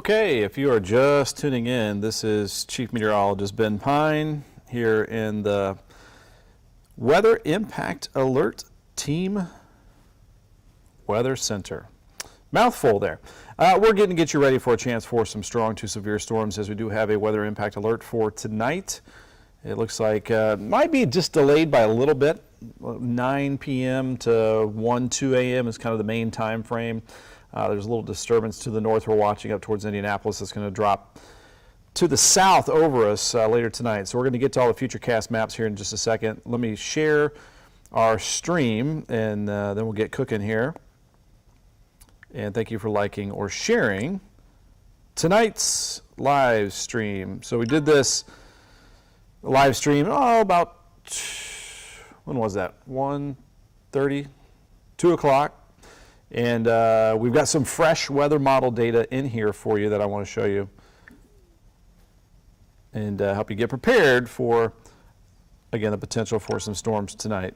Okay, if you are just tuning in, this is Chief Meteorologist Ben Pine here in the Weather Impact Alert Team Weather Center. Mouthful there. We're getting to get you ready for a chance for some strong to severe storms, as we do have a weather impact alert for tonight. It looks like might be just delayed by a little bit. 9 p.m. to 2 a.m. is kind of the main time frame. There's a little disturbance to the north we're watching up towards Indianapolis that's going to drop to the south over us later tonight. So we're going to get to all the futurecast maps here in just a second. Let me share our stream, and then we'll get cooking here. And thank you for liking or sharing tonight's live stream. So we did this live stream, about, when was that? 1:30, 2 o'clock. And we've got some fresh weather model data in here for you that I want to show you and help you get prepared for, again, the potential for some storms tonight.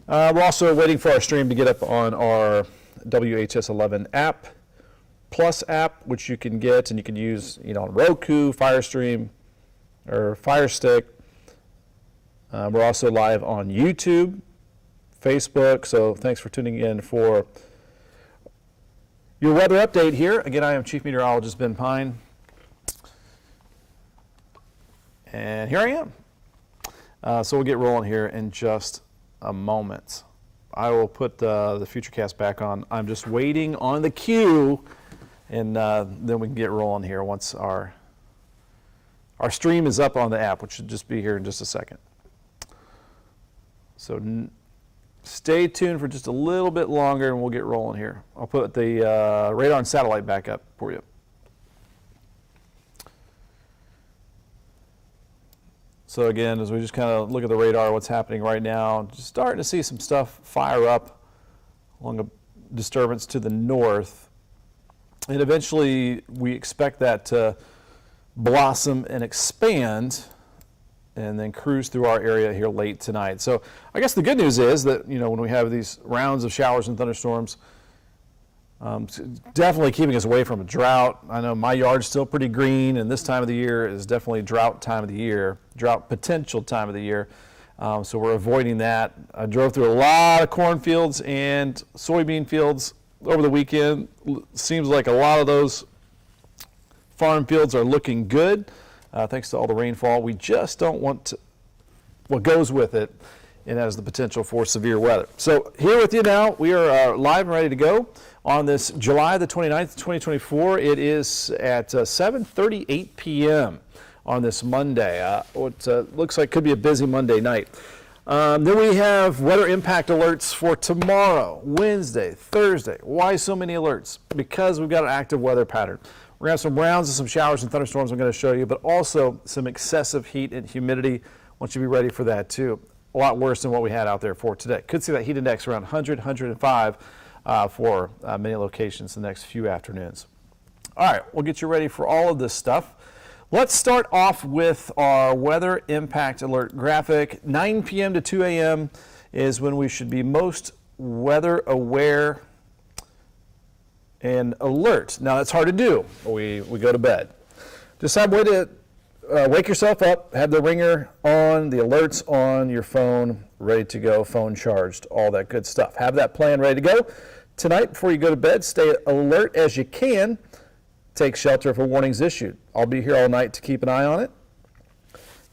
We're also waiting for our stream to get up on our WHAS11 app, Plus app, which you can get and you can use, on Roku, Firestream, or Fire Stick. We're also live on YouTube, Facebook, so thanks for tuning in for your weather update here. Again, I am Chief Meteorologist Ben Pine, and here I am. So we'll get rolling here in just a moment. I will put the Futurecast back on. I'm just waiting on the cue, and then we can get rolling here once our stream is up on the app, which should just be here in just a second. So stay tuned for just a little bit longer and we'll get rolling here. I'll put the radar and satellite back up for you. So again, as we just kind of look at the radar, what's happening right now, just starting to see some stuff fire up along a disturbance to the north. And eventually we expect that to blossom and expand and then cruise through our area here late tonight. So I guess the good news is that, when we have these rounds of showers and thunderstorms, definitely keeping us away from a drought. I know my yard's still pretty green, and this time of the year is definitely drought time of the year, drought potential time of the year. So we're avoiding that. I drove through a lot of cornfields and soybean fields over the weekend. Seems like a lot of those farm fields are looking good. Thanks to all the rainfall. We just don't want what goes with it, and that is the potential for severe weather. So here with you now, we are live and ready to go on this July the 29th, 2024. It is at 7:38 p.m. on this Monday. What looks like could be a busy Monday night. Then we have weather impact alerts for tomorrow, Wednesday, Thursday. Why so many alerts? Because we've got an active weather pattern. We're going to have some rounds of some showers and thunderstorms I'm going to show you, but also some excessive heat and humidity. I want you to be ready for that too. A lot worse than what we had out there for today. Could see that heat index around 100, 105 for many locations the next few afternoons. All right, we'll get you ready for all of this stuff. Let's start off with our weather impact alert graphic. 9 p.m. to 2 a.m. is when we should be most weather aware and alert. Now that's hard to do. We go to bed. Just have a way to wake yourself up, have the ringer on, the alerts on your phone, ready to go, phone charged, all that good stuff. Have that plan ready to go. Tonight, before you go to bed, stay alert as you can. Take shelter if a warning's issued. I'll be here all night to keep an eye on it.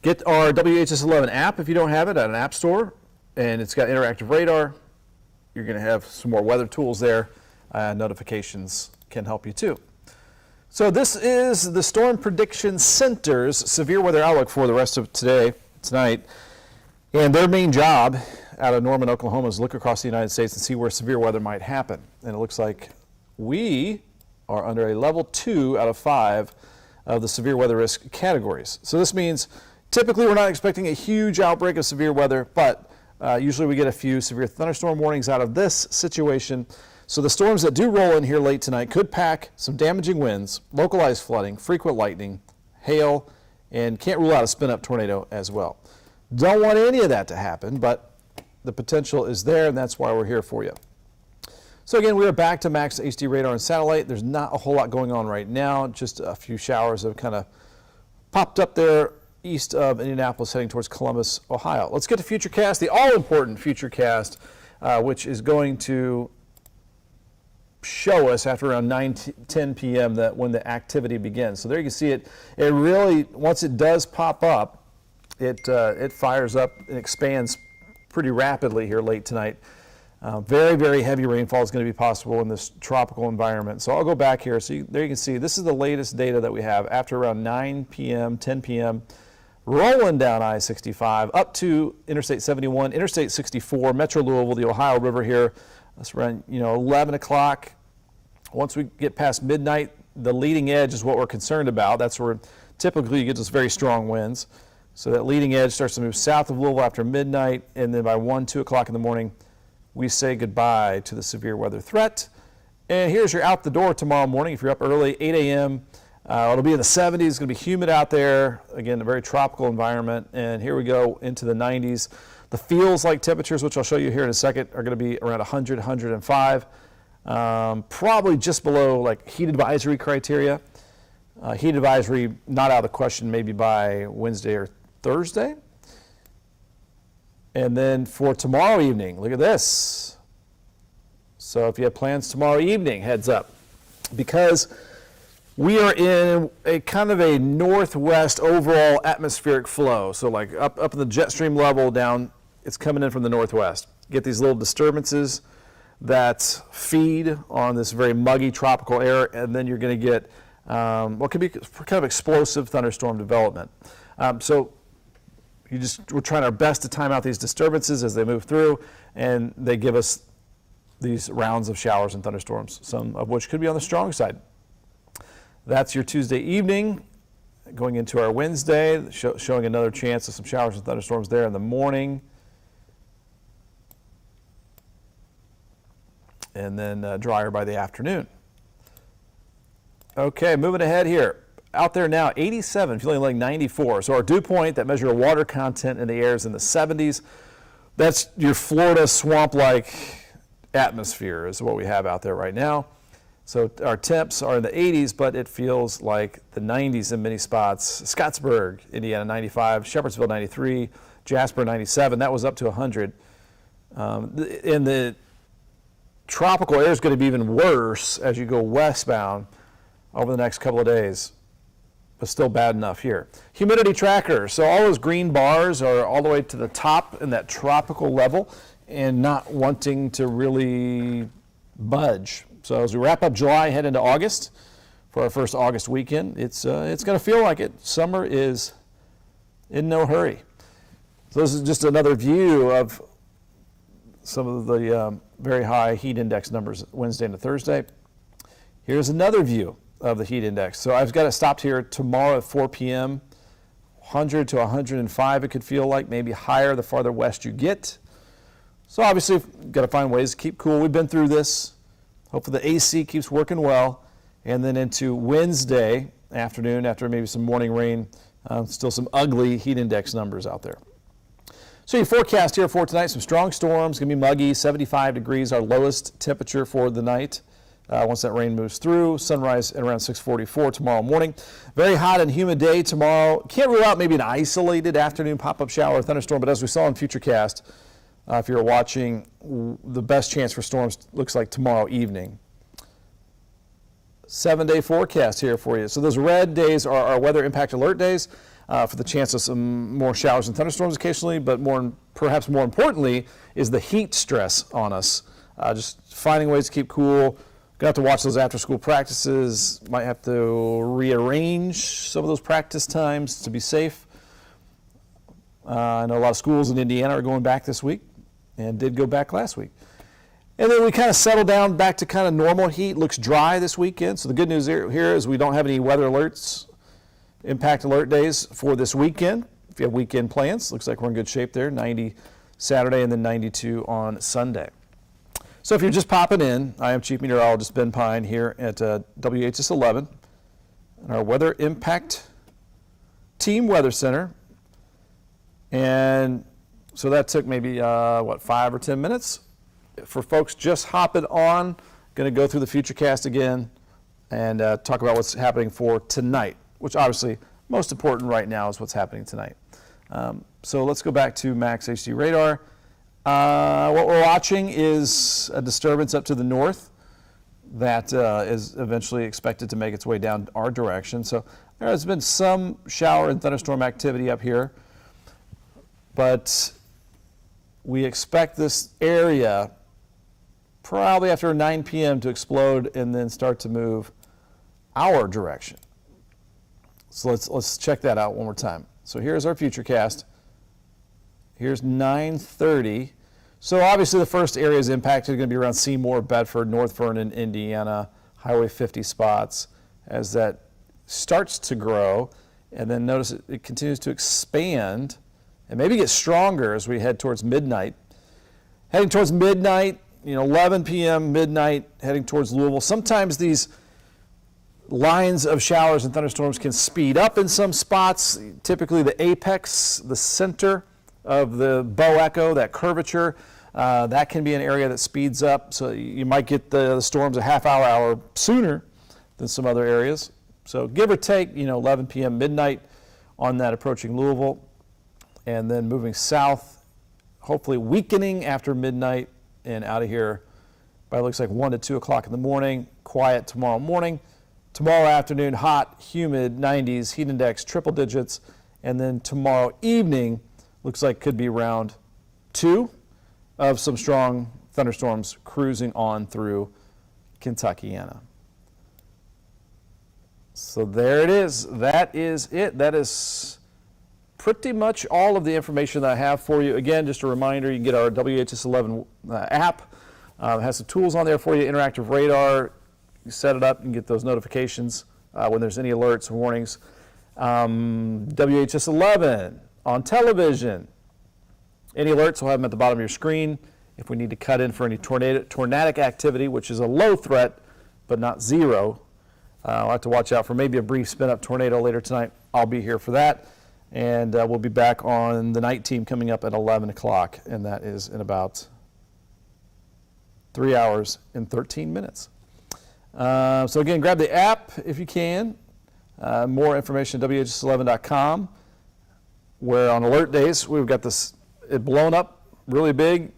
Get our WHAS11 app if you don't have it at an app store, and it's got interactive radar. You're going to have some more weather tools there. Notifications can help you too. So this is the Storm Prediction Center's severe weather outlook for the rest of tonight. And their main job out of Norman, Oklahoma is look across the United States and see where severe weather might happen. And it looks like we are under a level 2 out of 5 of the severe weather risk categories. So this means typically we're not expecting a huge outbreak of severe weather, but usually we get a few severe thunderstorm warnings out of this situation. So the storms that do roll in here late tonight could pack some damaging winds, localized flooding, frequent lightning, hail, and can't rule out a spin-up tornado as well. Don't want any of that to happen, but the potential is there, and that's why we're here for you. So again, we are back to max HD radar and satellite. There's not a whole lot going on right now. Just a few showers have kind of popped up there east of Indianapolis heading towards Columbus, Ohio. Let's get to Futurecast, the all-important Futurecast, which is going to show us after around 10 p.m. that when the activity begins. So there you can see it. It really, once it does pop up, it fires up and expands pretty rapidly here late tonight. Very, very heavy rainfall is going to be possible in this tropical environment. So I'll go back here. So there you can see this is the latest data that we have after around 9 p.m., 10 p.m., rolling down I-65 up to Interstate 71, Interstate 64, Metro Louisville, the Ohio River here. That's around 11 o'clock. Once we get past midnight, the leading edge is what we're concerned about. That's where typically you get those very strong winds. So that leading edge starts to move south of Louisville after midnight, and then by 1, 2 o'clock in the morning, we say goodbye to the severe weather threat. And here's your out the door tomorrow morning. If you're up early, 8 a.m. It'll be in the 70s. It's going to be humid out there. Again, a very tropical environment. And here we go into the 90s. The feels like temperatures, which I'll show you here in a second, are going to be around 100, 105. Probably just below like heat advisory criteria. Heat advisory not out of the question maybe by Wednesday or Thursday. And then for tomorrow evening, look at this. So if you have plans tomorrow evening, heads up. Because we are in a kind of a northwest overall atmospheric flow. So like up in the jet stream level down, it's coming in from the northwest. Get these little disturbances that feed on this very muggy tropical air, and then you're going to get what could be kind of explosive thunderstorm development. So we're trying our best to time out these disturbances as they move through, and they give us these rounds of showers and thunderstorms, some of which could be on the strong side. That's your Tuesday evening. Going into our Wednesday, showing another chance of some showers and thunderstorms there in the morning. And then drier by the afternoon. Okay, moving ahead here. Out there now, 87, feeling like 94. So our dew point, that measure of water content in the air, is in the 70s. That's your Florida swamp-like atmosphere is what we have out there right now. So our temps are in the 80s, but it feels like the 90s in many spots. Scottsburg, Indiana, 95. Shepherdsville, 93. Jasper, 97. That was up to 100. In the tropical air is going to be even worse as you go westbound over the next couple of days, but still bad enough here. Humidity tracker. So all those green bars are all the way to the top in that tropical level and not wanting to really budge. So as we wrap up July, head into August for our first August weekend, it's going to feel like it. Summer is in no hurry. So this is just another view of some of the very high heat index numbers Wednesday into Thursday. Here's another view of the heat index. So I've got it stopped here tomorrow at 4 p.m. 100 to 105 it could feel like, maybe higher the farther west you get. So obviously you've got to find ways to keep cool. We've been through this. Hopefully the AC keeps working well. And then into Wednesday afternoon, after maybe some morning rain, still some ugly heat index numbers out there. So your forecast here for tonight, some strong storms, going to be muggy, 75 degrees, our lowest temperature for the night. Once that rain moves through, sunrise at around 6:44 tomorrow morning. Very hot and humid day tomorrow. Can't rule out maybe an isolated afternoon pop-up shower or thunderstorm, but as we saw in Futurecast, if you're watching, the best chance for storms looks like tomorrow evening. 7-day forecast here for you. So those red days are our weather impact alert days for the chance of some more showers and thunderstorms occasionally, but perhaps more importantly is the heat stress on us. Just finding ways to keep cool. Gonna have to watch those after-school practices. Might have to rearrange some of those practice times to be safe. I know a lot of schools in Indiana are going back this week and did go back last week. And then we kind of settle down back to kind of normal heat. Looks dry this weekend. So the good news here is we don't have any weather alerts, impact alert days for this weekend. If you have weekend plans, looks like we're in good shape there. 90 Saturday and then 92 on Sunday. So if you're just popping in, I am Chief Meteorologist Ben here at WHAS11, our Weather Impact Team Weather Center. And so that took maybe, 5 or 10 minutes? for folks just hopping on, going to go through the Futurecast again and talk about what's happening for tonight, which obviously most important right now is what's happening tonight. So let's go back to Max HD radar. What we're watching is a disturbance up to the north that is eventually expected to make its way down our direction. So there has been some shower and thunderstorm activity up here, but we expect this area probably after 9 p.m. to explode and then start to move our direction. So let's check that out one more time. So here's our Futurecast. Here's 9:30. So obviously the first areas impacted are going to be around Seymour, Bedford, North Vernon, Indiana, Highway 50 spots as that starts to grow. And then notice it continues to expand and maybe get stronger as we head towards midnight. Heading towards midnight, 11 p.m., midnight, heading towards Louisville. Sometimes these lines of showers and thunderstorms can speed up in some spots. Typically the apex, the center of the bow echo, that curvature, that can be an area that speeds up. So you might get the storms a half hour sooner than some other areas. So give or take, 11 p.m., midnight on that approaching Louisville. And then moving south, hopefully weakening after midnight and out of here by looks like 1 to 2 o'clock in the morning. Quiet tomorrow morning. Tomorrow afternoon, hot, humid, 90s, heat index, triple digits. And then tomorrow evening, looks like could be round 2 of some strong thunderstorms cruising on through Kentuckiana. So there it is. That is it. That is pretty much all of the information that I have for you. Again, just a reminder, you can get our WHAS11 app. It has some tools on there for you, interactive radar. You set it up and get those notifications when there's any alerts or warnings. WHAS11 on television. Any alerts, we'll have them at the bottom of your screen. If we need to cut in for any tornadic activity, which is a low threat, but not zero, I'll have to watch out for maybe a brief spin-up tornado later tonight. I'll be here for that. And we'll be back on the night team coming up at 11 o'clock, and that is in about 3 hours and 13 minutes. So again, grab the app if you can. More information at WHAS11.com, where on alert days, we've got it blown up really big,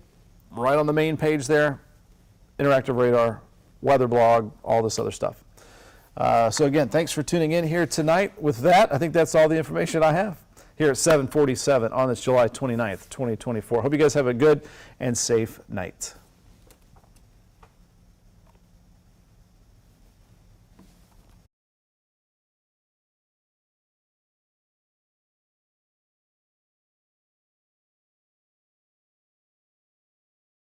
right on the main page there. Interactive radar, weather blog, all this other stuff. So again, thanks for tuning in here tonight. With that, I think that's all the information I have here at 7:47 on this July 29th, 2024. Hope you guys have a good and safe night.